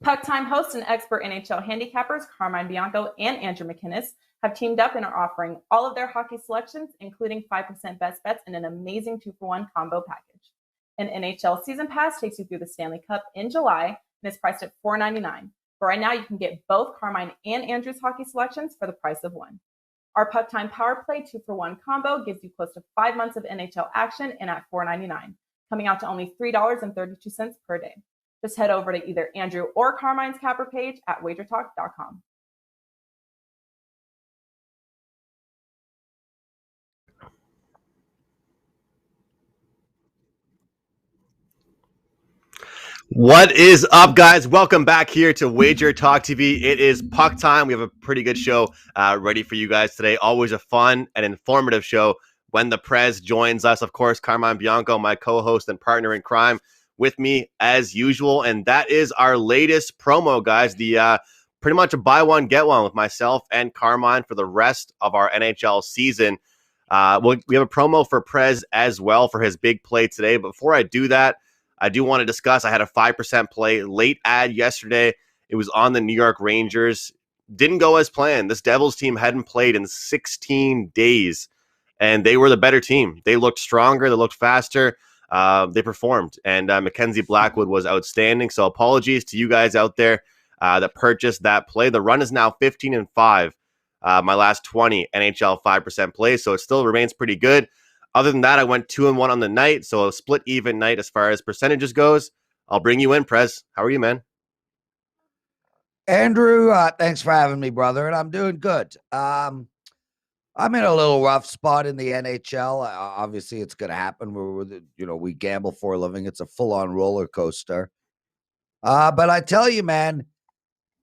Puck Time host and expert NHL handicappers Carmine, Bianco, and Andrew McInnis have teamed up and are offering all of their hockey selections, including 5% best bets and an amazing 2-for-1 combo package. An NHL season pass takes you through the Stanley Cup in July and is priced at $4.99. But right now, you can get both Carmine and Andrew's hockey selections for the price of one. Our Puck Time Power Play 2-for-1 combo gives you close to 5 months of NHL action and at $4.99, coming out to only $3.32 per day. Just head over to either Andrew or Carmine's capper page at WagerTalk.com. What is up, guys? Welcome back here to WagerTalk TV. It is puck time. We have a pretty good show ready for you guys today. Always a fun and informative show when the Prez joins us. Of course, Carmine Bianco, my co-host and partner in crime, with me as usual. And that is our latest promo, guys. The pretty much a buy one, get one with myself and Carmine for the rest of our NHL season. We have a promo for Prez as well for his big play today. But before I do that, I do want to discuss, I had a 5% play late ad yesterday. It was on the New York Rangers. Didn't go as planned. This Devils team hadn't played in 16 days, and they were the better team. They looked stronger. They looked faster. They performed, and Mackenzie Blackwood was outstanding. So apologies to you guys out there that purchased that play. The run is now 15-5. My last 20 NHL 5% plays, so it still remains pretty good. Other than that, I went 2-1 on the night, so a split even night as far as percentages goes. I'll bring you in, Prez. How are you, man? Andrew, thanks for having me, brother, and I'm doing good. I'm in a little rough spot in the NHL. Obviously, it's going to happen. We gamble for a living. It's a full-on roller coaster. But I tell you, man,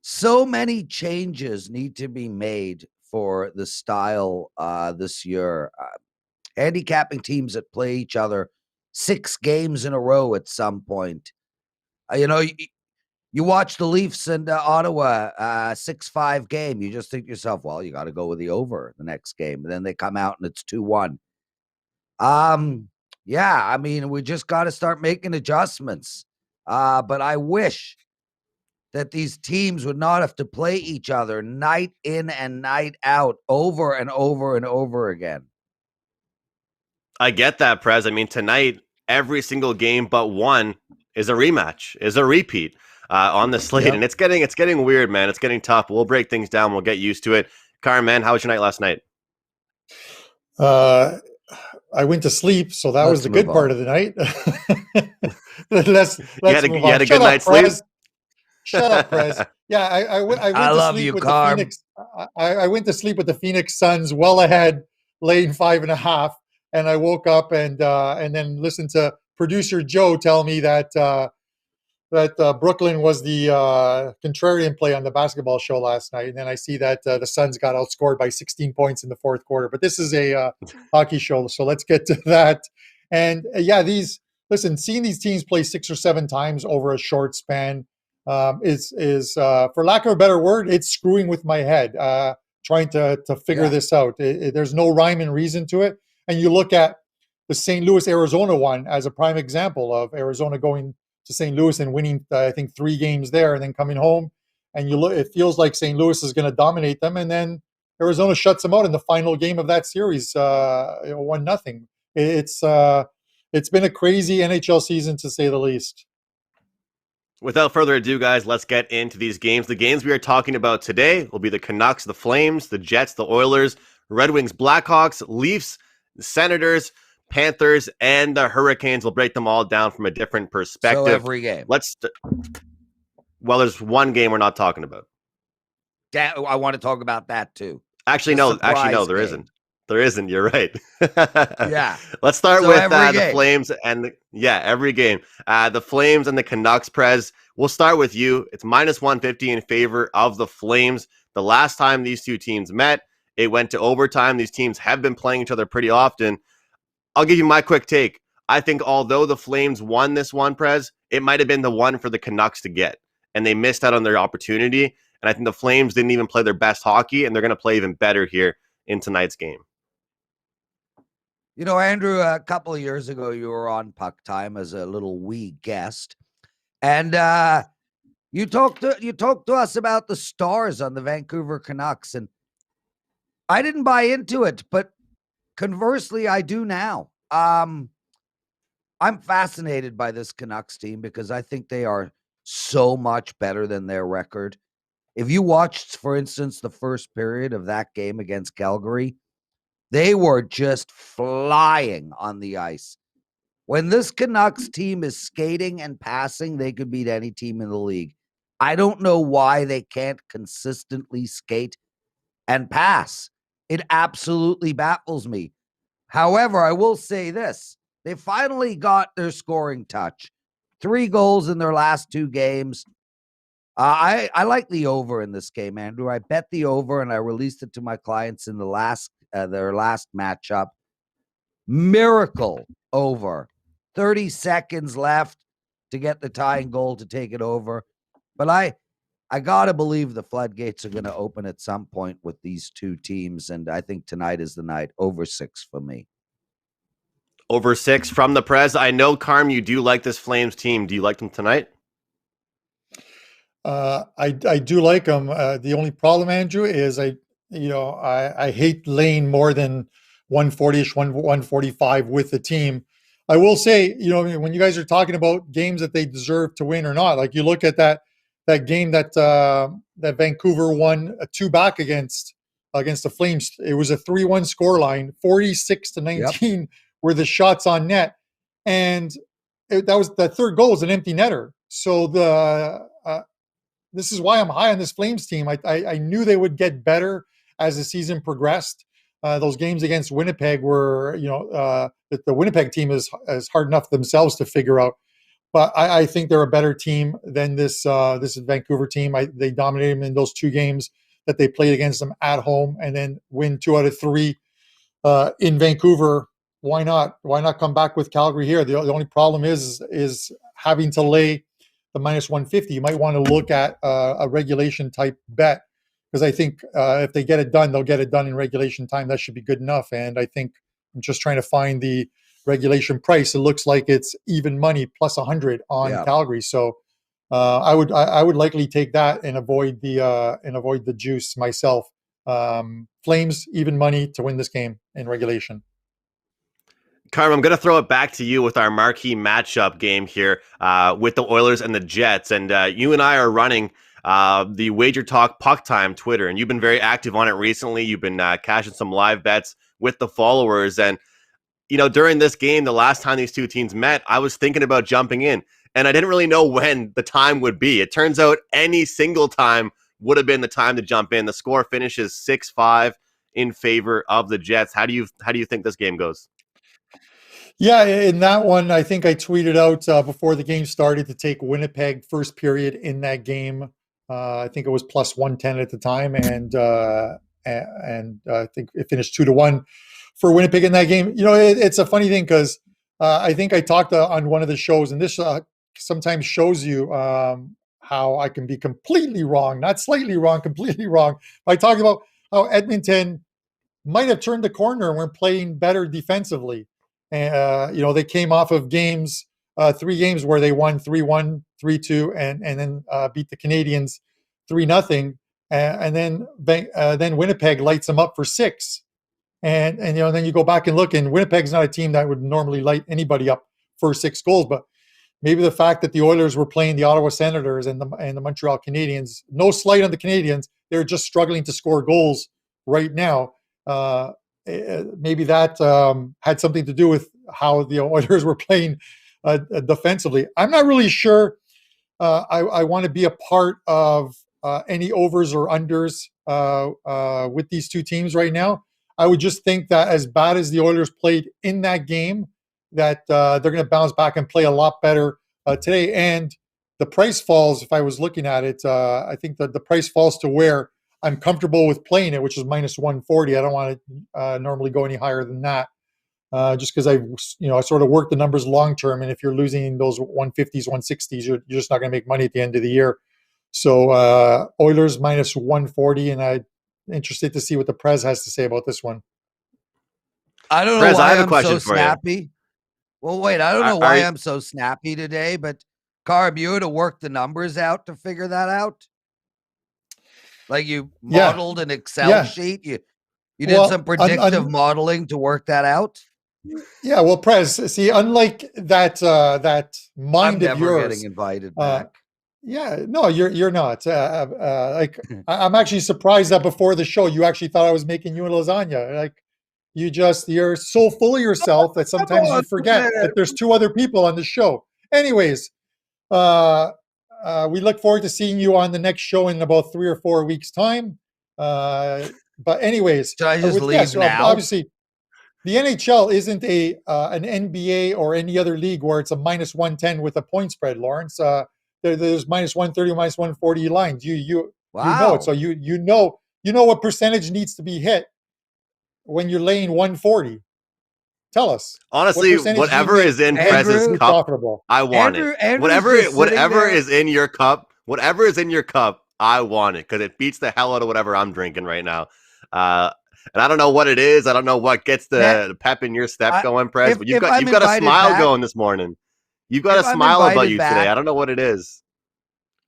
so many changes need to be made for the style this year. Handicapping teams that play each other 6 games in a row at some point. You watch the Leafs and Ottawa 6-5 game. You just think to yourself, well, you got to go with the over the next game. And then they come out and it's 2-1. We just got to start making adjustments. But I wish that these teams would not have to play each other night in and night out over and over and over again. I get that, Prez. I mean, tonight, every single game but one is a rematch, is a repeat on the slate. Yep. And it's getting weird, man. It's getting tough. We'll break things down. We'll get used to it. Carmen, how was your night last night? I went to sleep, so that was the good part of the night. let's you had a good night's sleep? Shut up, Prez. Yeah, I went to sleep with the Phoenix. I went to sleep with the Phoenix Suns well ahead, laying 5.5. And I woke up and then listened to producer Joe tell me that Brooklyn was the contrarian play on the basketball show last night. And then I see that the Suns got outscored by 16 points in the fourth quarter. But this is a hockey show, so let's get to that. And seeing these teams play 6 or 7 times over a short span is for lack of a better word, it's screwing with my head trying to figure this out. There's no rhyme and reason to it. And you look at the St. Louis-Arizona one as a prime example of Arizona going to St. Louis and winning, I think, 3 games there and then coming home. And it feels like St. Louis is going to dominate them. And then Arizona shuts them out in the final game of that series, 1-0. It's been a crazy NHL season, to say the least. Without further ado, guys, let's get into these games. The games we are talking about today will be the Canucks, the Flames, the Jets, the Oilers, Red Wings, Blackhawks, Leafs, the Senators, Panthers, and the Hurricanes. We'll break them all down from a different perspective. So every game. Well, there's one game we're not talking about. I want to talk about that too. Actually, no, there isn't. There isn't. You're right. Yeah. Let's start with the Flames and every game. The Flames and the Canucks, Prez. We'll start with you. It's -150 in favor of the Flames. The last time these two teams met, it went to overtime. These teams have been playing each other pretty often. I'll give you my quick take. I think although the Flames won this one, Prez, it might have been the one for the Canucks to get. And they missed out on their opportunity. And I think the Flames didn't even play their best hockey, and they're going to play even better here in tonight's game. You know, Andrew, a couple of years ago, you were on Puck Time as a little wee guest. And You talked to us about the stars on the Vancouver Canucks, and I didn't buy into it, but conversely, I do now. I'm fascinated by this Canucks team because I think they are so much better than their record. If you watched, for instance, the first period of that game against Calgary, they were just flying on the ice. When this Canucks team is skating and passing, they could beat any team in the league. I don't know why they can't consistently skate and pass. It absolutely baffles me. However, I will say this. They finally got their scoring touch. 3 goals in their last 2 games. I like the over in this game, Andrew. I bet the over, and I released it to my clients in their last matchup. Miracle over. 30 seconds left to get the tying goal to take it over. But I got to believe the floodgates are going to open at some point with these 2 teams, and I think tonight is the night. Over 6 for me. Over 6 from the Prez. I know, Carm, you do like this Flames team. Do you like them tonight? I do like them. The only problem, Andrew, is I hate laying more than 140ish, 145 with the team. I will say, when you guys are talking about games that they deserve to win or not, like you look at that game that Vancouver won a 2-back against the Flames. It was a 3-1 scoreline, 46-19 were the shots on net, and that was the third goal was an empty netter. So this is why I'm high on this Flames team. I knew they would get better as the season progressed. Those games against Winnipeg were, the Winnipeg team is hard enough themselves to figure out. But I think they're a better team than this Vancouver team. They dominated them in those 2 games that they played against them at home, and then win 2 out of 3 in Vancouver. Why not? Why not come back with Calgary here? The only problem is having to lay the minus 150. You might want to look at a regulation type bet, because I think if they get it done, they'll get it done in regulation time. That should be good enough. And I think I'm just trying to find the regulation price. It looks like it's even money plus 100 on Calgary. So I would likely take that and avoid the juice myself. Flames even money to win this game in regulation. Carm, I'm going to throw it back to you with our marquee matchup game here with the Oilers and the Jets. And you and I are running the WagerTalk Puck Time Twitter, and you've been very active on it recently. You've been cashing some live bets with the followers. And, during this game, the last time these 2 teams met, I was thinking about jumping in, and I didn't really know when the time would be. It turns out any single time would have been the time to jump in. The score finishes 6-5 in favor of the Jets. How do you think this game goes? Yeah, in that one, I think I tweeted out before the game started to take Winnipeg first period in that game. I think it was plus 110 at the time, and I think it finished 2-1 for Winnipeg in that game. It's a funny thing because I think I talked on one of the shows, and this sometimes shows you how I can be completely wrong, not slightly wrong, completely wrong. I talked about how Edmonton might have turned the corner and were playing better defensively. And, they came off of 3 games where they won 3-1, 3-2, and then beat the Canadians 3-0. And then Winnipeg lights them up for 6. And then you go back and look, and Winnipeg's not a team that would normally light anybody up for 6 goals. But maybe the fact that the Oilers were playing the Ottawa Senators and the Montreal Canadiens, no slight on the Canadiens, they're just struggling to score goals right now. Maybe that had something to do with how the Oilers were playing defensively. I'm not really sure I want to be a part of any overs or unders with these 2 teams right now. I would just think that as bad as the Oilers played in that game, that they're going to bounce back and play a lot better today. And the price falls, if I was looking at it, I think that the price falls to where I'm comfortable with playing it, which is minus 140. I don't want to normally go any higher than that, just because I sort of work the numbers long term. And if you're losing those 150s, 160s, you're just not going to make money at the end of the year. So Oilers minus 140, and I'm interested to see what the Prez has to say about this one. I don't know why I'm so snappy. Well, wait, I don't know why I'm so snappy today, but Carb, you had to work the numbers out to figure that out? Like you modeled an Excel sheet? You did some predictive modeling to work that out? Yeah, well, Prez, see, unlike that mind I'm of never yours, getting invited back. Yeah, no, you're not. Like, I'm actually surprised that before the show you actually thought I was making you a lasagna. Like, you're so full of yourself that sometimes you forget that there's two other people on the show. Anyways, we look forward to seeing you on the next show in about 3 or 4 weeks' time. But anyways, should I just leave now? Obviously, the NHL isn't an NBA or any other league where it's a -110 with a point spread, Lawrence. There's -130, -140 lines. You know it, so you know what percentage needs to be hit when you're laying 140. Tell us. Honestly, whatever is in Prez's cup, profitable. I want it. Whatever is in your cup, I want it because it beats the hell out of whatever I'm drinking right now. And I don't know what it is. I don't know what gets the pep in your step going, Prez. But you've got a smile going this morning. You've got a smile about you today. I don't know what it is.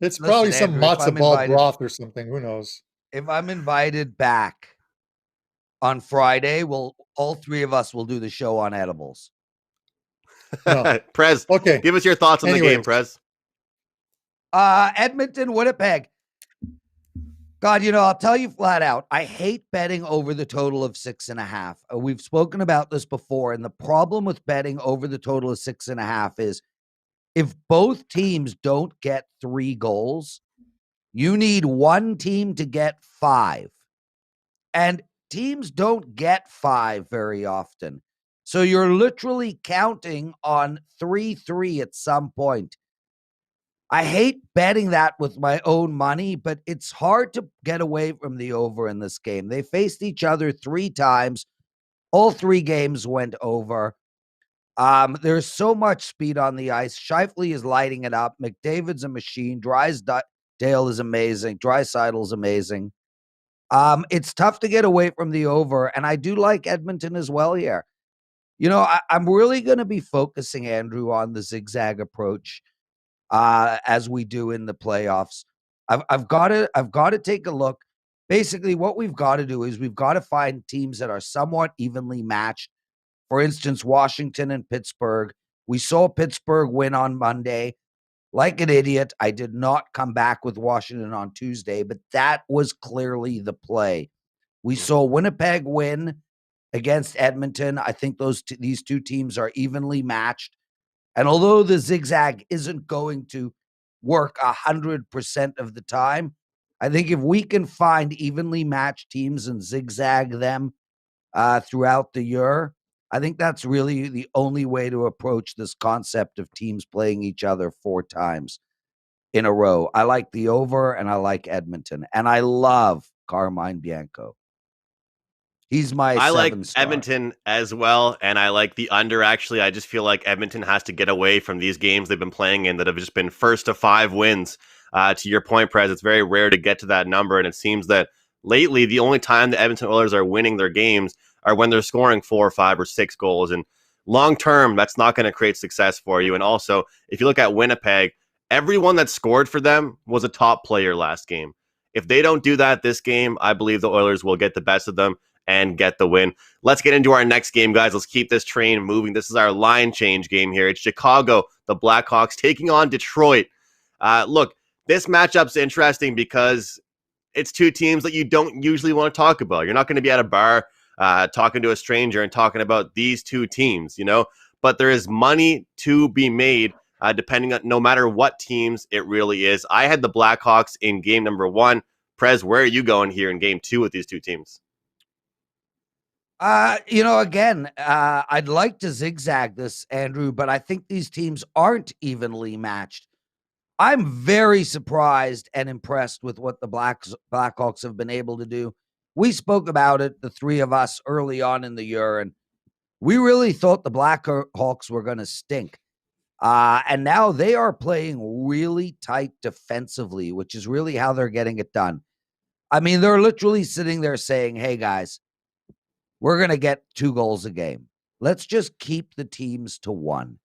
It's probably some matzo ball broth or something. Who knows? If I'm invited back on Friday, all three of us will do the show on edibles. No. Prez, okay. Give us your thoughts on the game, Prez. Edmonton, Winnipeg. God, I'll tell you flat out, I hate betting over the total of 6.5. We've spoken about this before, and the problem with betting over the total of 6.5 is if both teams don't get 3 goals, you need one team to get 5. And teams don't get 5 very often. So you're literally counting on 3-3 at some point. I hate betting that with my own money, but it's hard to get away from the over in this game. They faced each other 3 times. All 3 games went over. There's so much speed on the ice. Scheifele is lighting it up. McDavid's a machine. Drysdale is amazing. Dreisaitl's amazing. It's tough to get away from the over, and I do like Edmonton as well here. I'm really going to be focusing, Andrew, on the zigzag approach. As we do in the playoffs. I've got to take a look. Basically, what we've got to do is we've got to find teams that are somewhat evenly matched. For instance, Washington and Pittsburgh. We saw Pittsburgh win on Monday. Like an idiot, I did not come back with Washington on Tuesday, but that was clearly the play. We saw Winnipeg win against Edmonton. I think these two teams are evenly matched. And although the zigzag isn't going to work 100% of the time, I think if we can find evenly matched teams and zigzag them throughout the year, I think that's really the only way to approach this concept of teams playing each other 4 times in a row. I like the over, and I like Edmonton, and I love Carmine Bianco. He's my 7-star. I like Edmonton as well, and I like the under, actually. I just feel like Edmonton has to get away from these games they've been playing in that have just been first to 5 wins. To your point, Prez, it's very rare to get to that number, and it seems that lately the only time the Edmonton Oilers are winning their games are when they're scoring 4 or 5 or 6 goals. And long term, that's not going to create success for you. And also, if you look at Winnipeg, everyone that scored for them was a top player last game. If they don't do that this game, I believe the Oilers will get the best of them and get the win. Let's get into our next game, guys. Let's keep this train moving. This is our line change game here. It's Chicago, the Blackhawks, taking on Detroit. Look, this matchup's interesting because it's 2 teams that you don't usually want to talk about. You're not going to be at a bar talking to a stranger and talking about these 2 teams, But there is money to be made depending on no matter what teams it really is. I had the Blackhawks in game number 1. Prez, where are you going here in game 2 with these 2 teams? Again, I'd like to zigzag this, Andrew, but I think these teams aren't evenly matched. I'm very surprised and impressed with what the Blackhawks have been able to do. We spoke about it, the 3 of us, early on in the year, and we really thought the Blackhawks were going to stink. And now they are playing really tight defensively, which is really how they're getting it done. I mean, they're literally sitting there saying, hey, guys, we're going to get 2 goals a game. Let's just keep the teams to 1.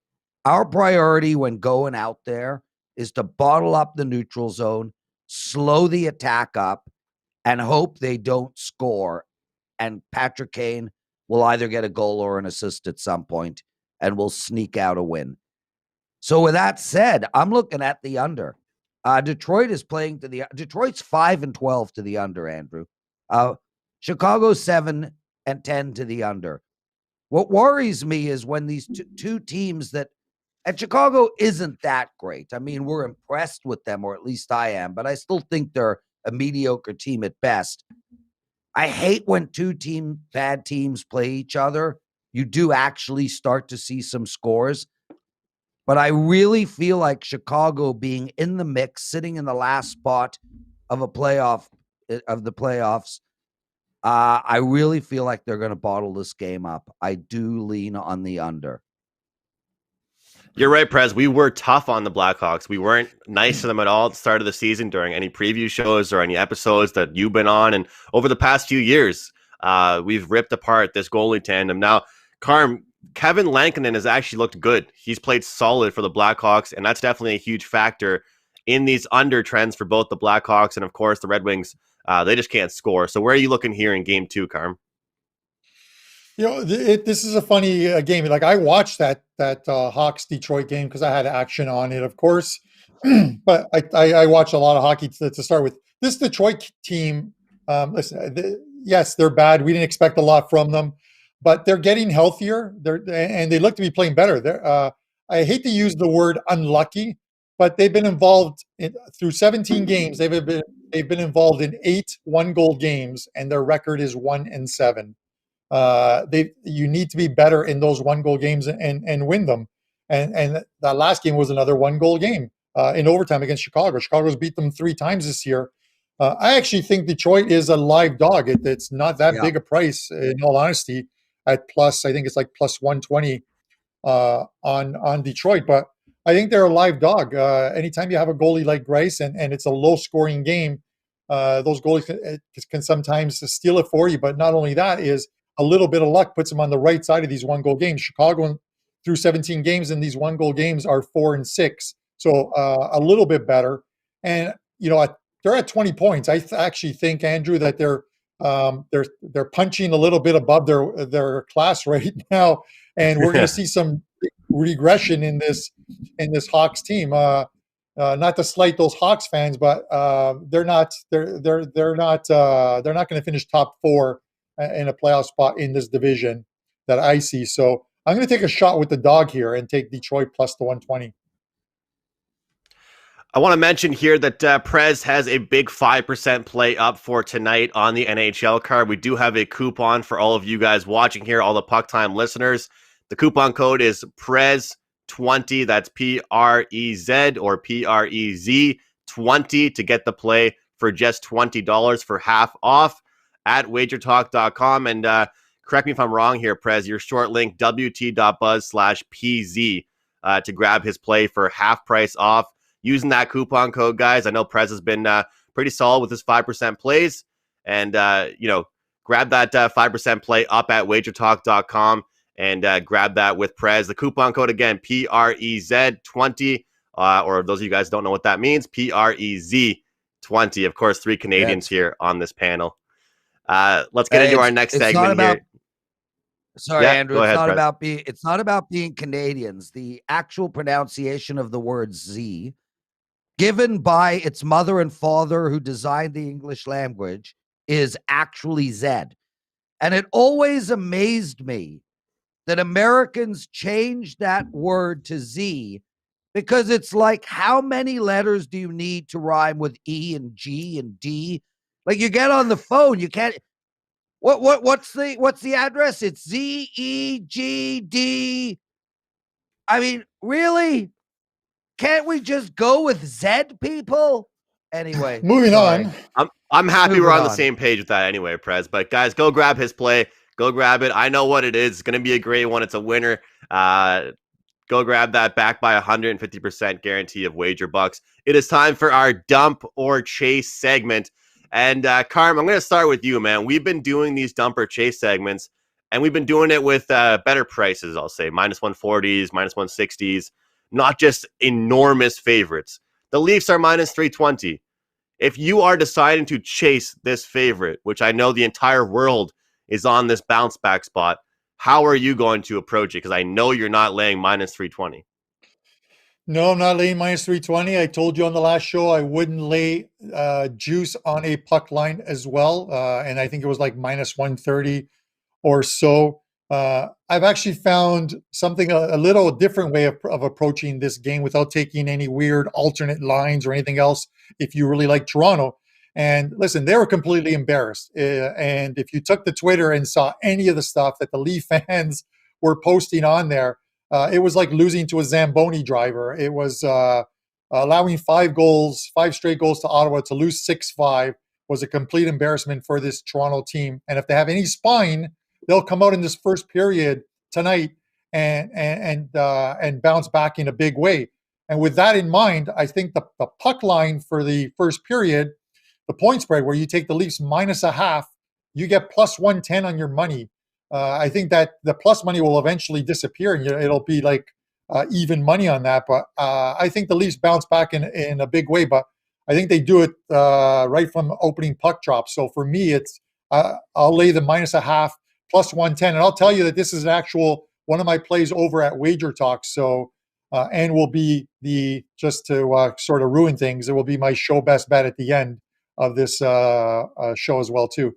Our priority when going out there is to bottle up the neutral zone, slow the attack up, and hope they don't score. And Patrick Kane will either get a goal or an assist at some point and will sneak out a win. So with that said, I'm looking at the under. Detroit is playing to the Detroit's 5-12 to the under, Andrew. Chicago 7-10 to the under. What worries me is when these two teams that, and Chicago isn't that great. I mean, we're impressed with them, or at least I am, but I still think they're a mediocre team at best. I hate when bad teams play each other. You do actually start to see some scores. But I really feel like Chicago being in the mix, sitting in the last spot of the playoffs, I really feel like they're going to bottle this game up. I do lean on the under. You're right, Prez. We were tough on the Blackhawks. We weren't nice to them at all at the start of the season during any preview shows or any episodes that you've been on. And over the past few years, we've ripped apart this goalie tandem. Now, Kevin Lankinen has actually looked good. He's played solid for the Blackhawks, and that's definitely a huge factor in these under trends for both the Blackhawks and, of course, the Red Wings. They just can't score. So where are you looking here in game 2, Carm? This is a funny game. Like, I watched that Hawks Detroit game because I had action on it, of course. But I watched a lot of hockey to start with. This Detroit team, yes, they're bad. We didn't expect a lot from them, but they're getting healthier. And they look to be playing better. I hate to use the word unlucky, but they've been involved through 17 games. They've been involved in 8 one-goal games, and their record is 1-7. You need to be better in those one-goal games and win them. And that last game was another one-goal game in overtime against Chicago. Chicago's beat them 3 times this year. I actually think Detroit is a live dog. It's not that big a price, in all honesty, at plus, I think it's like plus 120 on Detroit. But I think they're a live dog. Anytime you have a goalie like Greiss and it's a low-scoring game, those goalies can sometimes steal it for you. But not only that, is a little bit of luck puts them on the right side of these one-goal games. Chicago, through 17 games in these one-goal games, are 4-6, so a little bit better. And they're at 20 points. I actually think, Andrew, that they're punching a little bit above their class right now, and we're going to see some regression in this Hawks team. Not to slight those Hawks fans, but they're not going to finish top 4 in a playoff spot in this division that I see. So I'm going to take a shot with the dog here and take Detroit plus the 120. I want to mention here that Prez has a big 5% play up for tonight on the NHL card. We do have a coupon for all of you guys watching here, all the Puck Time listeners. The coupon code is PREZ20. That's PREZ or PREZ 20 to get the play for just $20 for half off at WagerTalk.com. And correct me if I'm wrong here, Prez, your short link, WT.buzz/PZ to grab his play for half price off. Using that coupon code, guys. I know Prez has been pretty solid with his 5% plays. And, grab that 5% play up at WagerTalk.com and grab that with Prez. The coupon code, again, PREZ20. Or those of you guys don't know what that means, PREZ20. Of course, 3 Canadians here on this panel. Let's get into our next segment here. Sorry, Andrew. It's not about being Canadians. The actual pronunciation of the word Z, given by its mother and father who designed the English language, is actually Zed. And it always amazed me that Americans changed that word to Z, because it's like, how many letters do you need to rhyme with E and G and D? Like, you get on the phone, you can't. What's the address? It's ZEGD. I mean, really? Can't we just go with Z, people? Anyway, moving on. I'm happy we're on the same page with that anyway, Prez. But guys, go grab his play. Go grab it. I know what it is. It's going to be a great one. It's a winner. Go grab that, back by 150% guarantee of wager bucks. It is time for our dump or chase segment. And Carm, I'm going to start with you, man. We've been doing these dump or chase segments, and we've been doing it with better prices, I'll say, minus 140s, minus 160s. not just enormous favorites. The Leafs are minus 320. If you are deciding to chase this favorite, which I know the entire world is on this bounce back spot, how are you going to approach it? Because I know you're not laying minus 320. No, I'm not laying minus 320. I told you on the last show I wouldn't lay juice on a puck line as well. And I think it was like minus 130 or so. I've actually found something a little different way of approaching this game without taking any weird alternate lines or anything else if you really like Toronto. And listen, they were completely embarrassed. And if you took to Twitter and saw any of the stuff that the Leaf fans were posting on there, it was like losing to a Zamboni driver. It was allowing 5 straight goals to Ottawa to lose 6-5 was a complete embarrassment for this Toronto team. And if they have any spine, they'll come out in this first period tonight and bounce back in a big way. And with that in mind, I think the puck line for the first period, the point spread where you take the Leafs minus a half, you get plus 110 on your money. I think that the plus money will eventually disappear and it'll be like even money on that. But I think the Leafs bounce back in a big way. But I think they do it right from opening puck drop. So for me, it's I'll lay the minus a half plus 110. And I'll tell you that this is an actual one of my plays over at WagerTalk. So and will be just to sort of ruin things, it will be my show best bet at the end of this show as well too.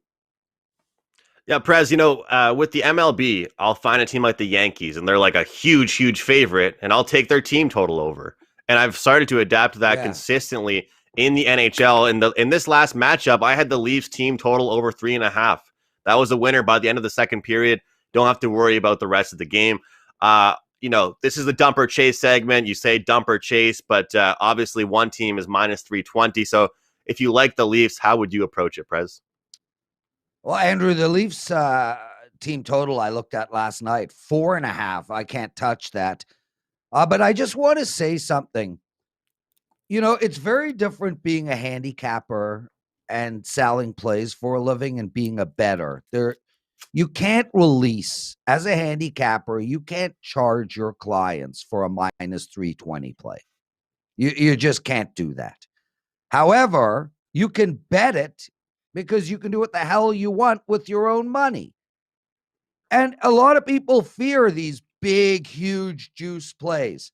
Yeah, Prez, with the MLB, I'll find a team like the Yankees, and they're like a huge, huge favorite, and I'll take their team total over. And I've started to adapt to that consistently in the NHL. In this last matchup, I had the Leafs team total over 3.5. That was a winner by the end of the second period. Don't have to worry about the rest of the game. This is the dumper chase segment. You say dumper chase, but obviously one team is minus 320. So if you like the Leafs, how would you approach it, Prez? Well, Andrew, the Leafs team total I looked at last night, 4.5. I can't touch that. But I just want to say something. It's very different being a handicapper and selling plays for a living and being a bettor. You can't release, as a handicapper, you can't charge your clients for a minus 320 play. You just can't do that. However, you can bet it because you can do what the hell you want with your own money. And a lot of people fear these big, huge juice plays.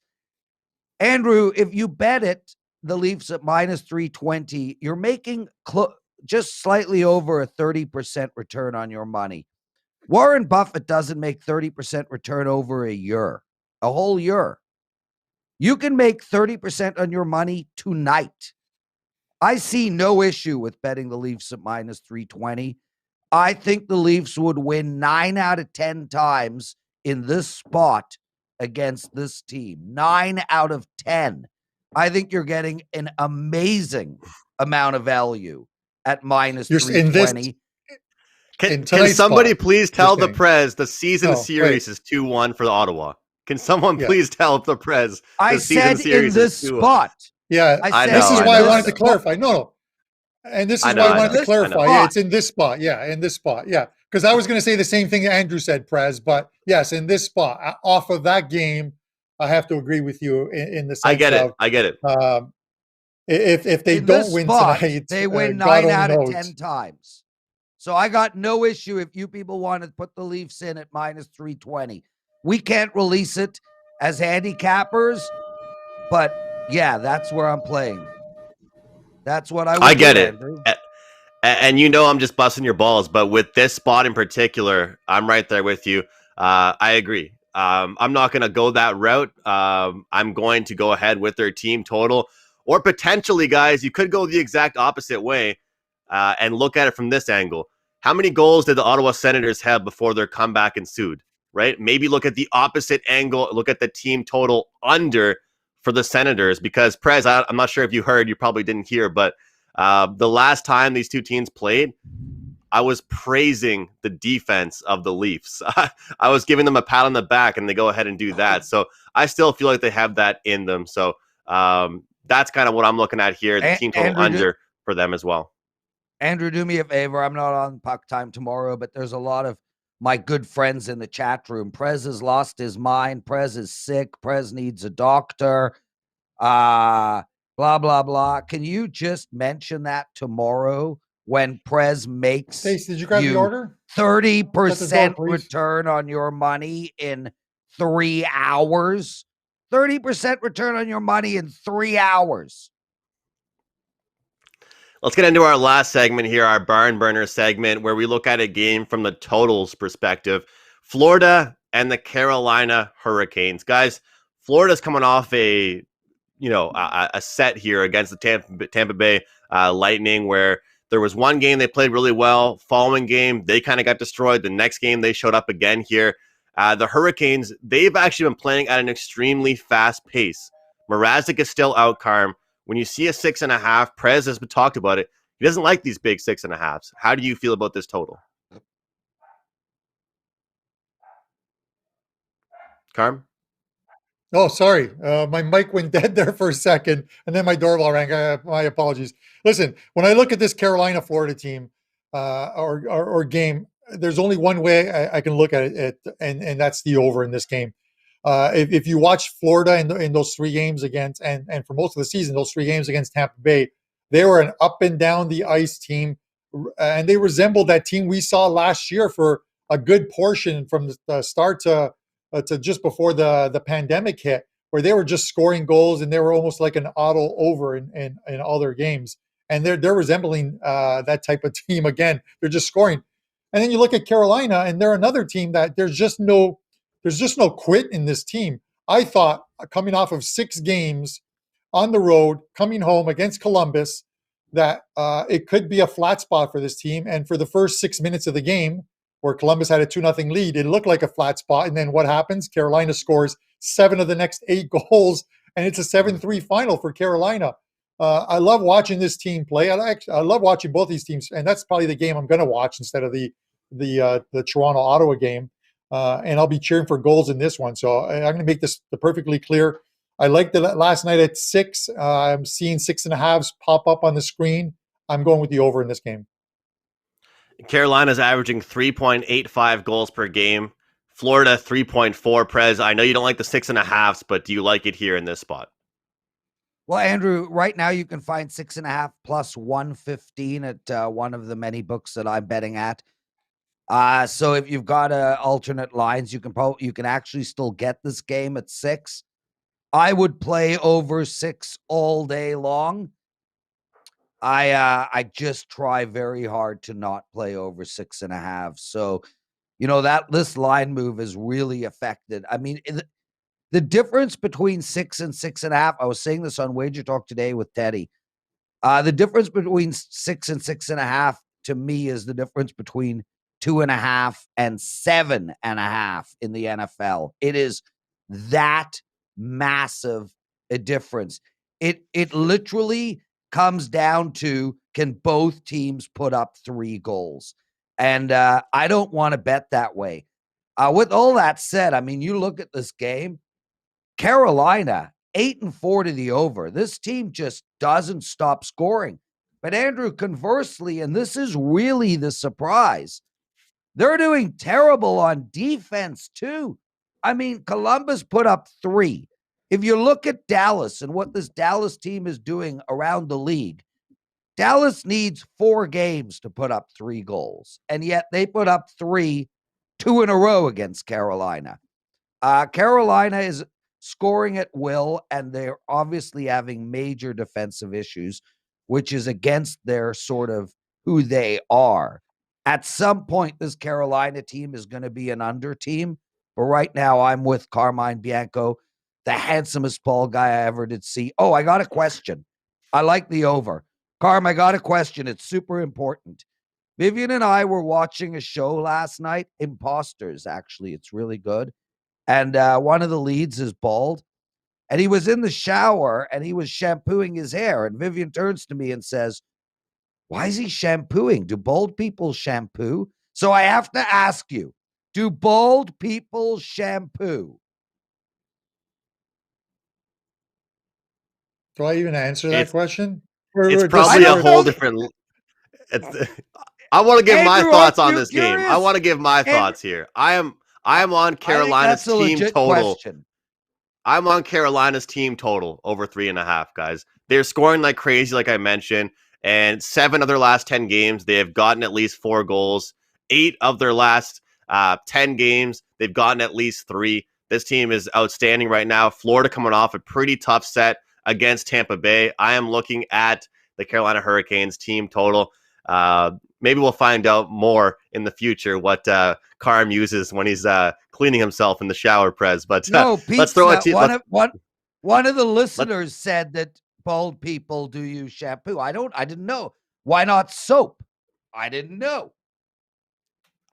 Andrew, if you bet it, the Leafs at minus 320, you're making just slightly over a 30% return on your money. Warren Buffett doesn't make 30% return over a whole year. You can make 30% on your money tonight. I see no issue with betting the Leafs at minus 320. I think the Leafs would win 9 out of 10 times in this spot against this team. 9 out of 10. I think you're getting an amazing amount of value at minus 320. Can somebody please tell the Prez the season series is 2-1 for the Ottawa? Can someone please tell the Prez the season series is 2-1? Spot. Yeah, this is why I wanted to clarify. No. And this is why I wanted to clarify. Yeah, it's in this spot. Yeah, in this spot. Yeah, because I was going to say the same thing that Andrew said, Prez. But yes, in this spot, off of that game, I have to agree with you in the sense I get it. If they don't win tonight, they win 9 out of 10 times. So I got no issue if you people want to put the Leafs in at minus 320. We can't release it as handicappers, but yeah, that's where I'm playing. That's what I get it. Andrew. And I'm just busting your balls, but with this spot in particular, I'm right there with you. I agree. I'm not going to go that route. I'm going to go ahead with their team total. Or potentially, guys, you could go the exact opposite way and look at it from this angle. How many goals did the Ottawa Senators have before their comeback ensued? Right? Maybe look at the opposite angle. Look at the team total under for the Senators, because Prez, I'm not sure if you heard, you probably didn't hear, but the last time these two teams played, I was praising the defense of the Leafs. I was giving them a pat on the back, and they go ahead and do that. So I still feel like they have that in them. So that's kind of what I'm looking at here. The team total under for them as well. Andrew, do me a favor. I'm not on puck time tomorrow, but there's a lot of my good friends in the chat room. Prez has lost his mind. Prez is sick. Prez needs a doctor. Blah, blah, blah. Can you just mention that tomorrow when Prez makes Stace, did you grab the order? 30% please. return on your money in 3 hours? 30% return on your money in 3 hours. Let's get into our last segment here, our Barnburner segment, where we look at a game from the totals perspective. Florida and the Carolina Hurricanes. Guys, Florida's coming off a set here against the Tampa Bay Lightning, where there was one game they played really well. Following game, they kind of got destroyed. The next game, they showed up again here. The Hurricanes, they've actually been playing at an extremely fast pace. Mrazek is still out, Carm. When you see a 6.5, Prez has been talked about it. He doesn't like these big 6.5s. How do you feel about this total? Carm? Oh, sorry. My mic went dead there for a second, and then my doorbell rang. My apologies. Listen, when I look at this Carolina-Florida team or game, there's only one way I can look at it, and that's the over in this game. If you watch Florida in those 3 games against, and for most of the season, those 3 games against Tampa Bay, they were an up and down the ice team, and they resembled that team we saw last year for a good portion from the start to just before the pandemic hit, where they were just scoring goals and they were almost like an auto over in all their games. And they're resembling that type of team again. They're just scoring. And then you look at Carolina, and they're another team that there's just no quit in this team. I thought coming off of 6 games on the road, coming home against Columbus, that it could be a flat spot for this team. And for the first 6 minutes of the game, where Columbus had a 2-0 lead, it looked like a flat spot. And then what happens? Carolina scores 7 of the next 8 goals, and it's a 7-3 final for Carolina. I love watching this team play. I love watching both these teams, and that's probably the game I'm going to watch instead of the Toronto-Ottawa game. And I'll be cheering for goals in this one. So I'm going to make this perfectly clear. I liked it last night at 6. I'm seeing 6.5s pop up on the screen. I'm going with the over in this game. Carolina's averaging 3.85 goals per game. Florida 3.4. Prez, I know you don't like the 6.5s, but do you like it here in this spot? Well, Andrew, right now you can find 6.5 plus 115 at one of the many books that I'm betting at. So if you've got alternate lines, you can actually still get this game at 6. I would play over 6 all day long. I just try very hard to not play over 6.5. So, this line move is really affected. I mean, the difference between 6 and 6.5, I was saying this on WagerTalk today with Teddy. The difference between 6 and 6.5 to me is the difference between 2.5 and 7.5 in the NFL. It is that massive a difference. It literally comes down to, can both teams put up 3 goals? And I don't want to bet that way. With all that said, I mean, you look at this game, Carolina 8-4 to the over. This team just doesn't stop scoring. But Andrew, conversely, and this is really the surprise, they're doing terrible on defense too. I mean, Columbus put up 3. If you look at Dallas and what this Dallas team is doing around the league, Dallas needs 4 games to put up 3 goals. And yet they put up 3, 2 in a row against Carolina. Carolina is scoring at will, and they're obviously having major defensive issues, which is against their sort of who they are. At some point, this Carolina team is going to be an under team. But right now, I'm with Carmine Bianco, the handsomest ball guy I ever did see. Oh, I got a question. I like the over. Carm, I got a question. It's super important. Vivian and I were watching a show last night, Imposters, actually. It's really good. And one of the leads is bald. And he was in the shower, and he was shampooing his hair. And Vivian turns to me and says, "Why is he shampooing? Do bald people shampoo?" So I have to ask you, do bald people shampoo? Do I even answer that question? It's probably a whole different. I want to give my Andrew, thoughts aren't on you this game. I curious? want to give my Andrew- thoughts here. I am on Carolina's that's a team legit total. question. I'm on Carolina's team total over 3.5, guys. They're scoring like crazy, like I mentioned. And 7 of their last 10 games, they have gotten at least 4 goals. 8 of their last 10 games, they've gotten at least 3. This team is outstanding right now. Florida coming off a pretty tough set against Tampa Bay. I am looking at the Carolina Hurricanes team total. Maybe we'll find out more in the future what Carm uses when he's cleaning himself in the shower, Prez. But No, Pete, let's throw it to one of the listeners said that bald people do use shampoo. I didn't know. Why not soap? I didn't know.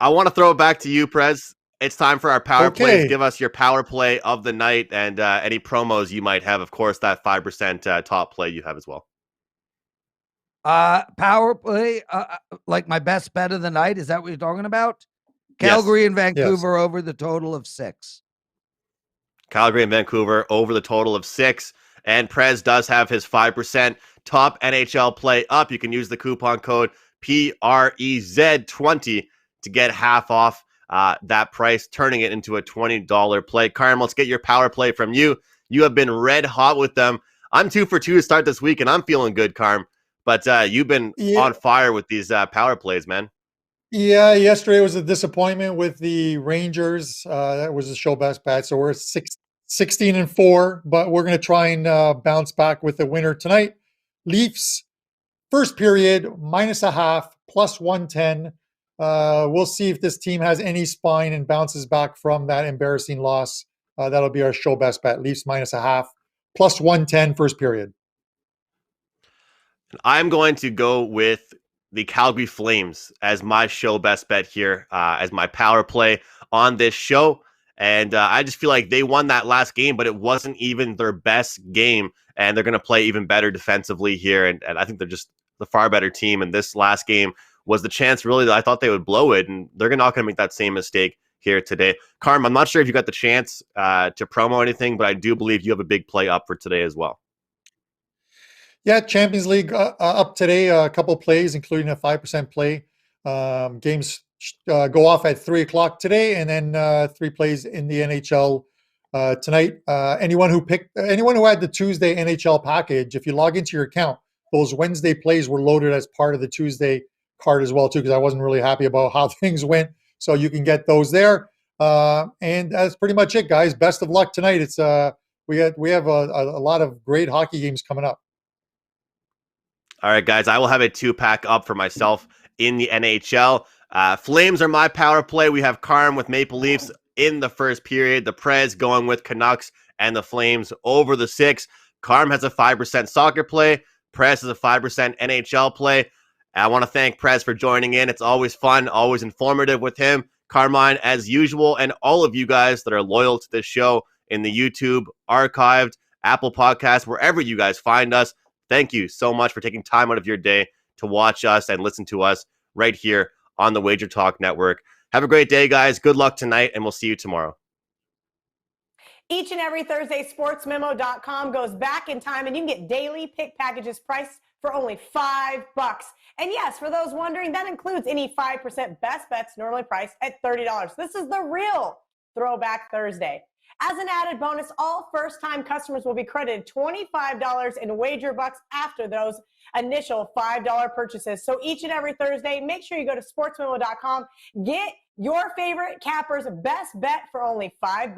I want to throw it back to you, Prez. It's time for our power Okay. plays. Give us your power play of the night and any promos you might have. Of course, that 5% top play you have as well. Power play, like my best bet of the night. Is that what you're talking about? Calgary and Vancouver over the total of 6. Calgary and Vancouver over the total of 6. And Prez does have his 5% top NHL play up. You can use the coupon code PREZ20 to get half off that price, turning it into a $20 play. Carm, let's get your power play from you. You have been red hot with them. I'm 2 for 2 to start this week, and I'm feeling good, Carm. But you've been on fire with these power plays, man. Yeah, yesterday was a disappointment with the Rangers. That was a show best bet. So we're 16-4, but we're going to try and bounce back with the winner tonight. Leafs, first period, -0.5, +110. We'll see if this team has any spine and bounces back from that embarrassing loss. That'll be our show best bet. Leafs -0.5, +110 first period. I'm going to go with the Calgary Flames as my show best bet here, as my power play on this show. And I just feel like they won that last game, but it wasn't even their best game. And they're going to play even better defensively here. And I think they're just the far better team. And this last game was the chance, really, that I thought they would blow it. And they're not going to make that same mistake here today. Carm, I'm not sure if you got the chance to promo anything, but I do believe you have a big play up for today as well. Yeah, Champions League up today, a couple plays, including a 5% play. Games go off at 3 o'clock today, and then 3 plays in the NHL tonight. Anyone who had the Tuesday NHL package, if you log into your account, those Wednesday plays were loaded as part of the Tuesday card as well, too, because I wasn't really happy about how things went. So you can get those there. And that's pretty much it, guys. Best of luck tonight. It's we have a lot of great hockey games coming up. All right, guys, I will have a 2-pack up for myself in the NHL. Flames are my power play. We have Carm with Maple Leafs in the first period. The Prez going with Canucks and the Flames over the 6. Carm has a 5% soccer play. Prez has a 5% NHL play. I want to thank Prez for joining in. It's always fun, always informative with him. Carmine, as usual, and all of you guys that are loyal to this show in the YouTube, archived, Apple Podcasts, wherever you guys find us. Thank you so much for taking time out of your day to watch us and listen to us right here on the WagerTalk Network. Have a great day, guys. Good luck tonight, and we'll see you tomorrow. Each and every Thursday, sportsmemo.com goes back in time, and you can get daily pick packages priced for only $5. And yes, for those wondering, that includes any 5% best bets normally priced at $30. This is the real Throwback Thursday. As an added bonus, all first-time customers will be credited $25 in wager bucks after those initial $5 purchases. So each and every Thursday, make sure you go to sportsmemo.com. Get your favorite capper's best bet for only $5.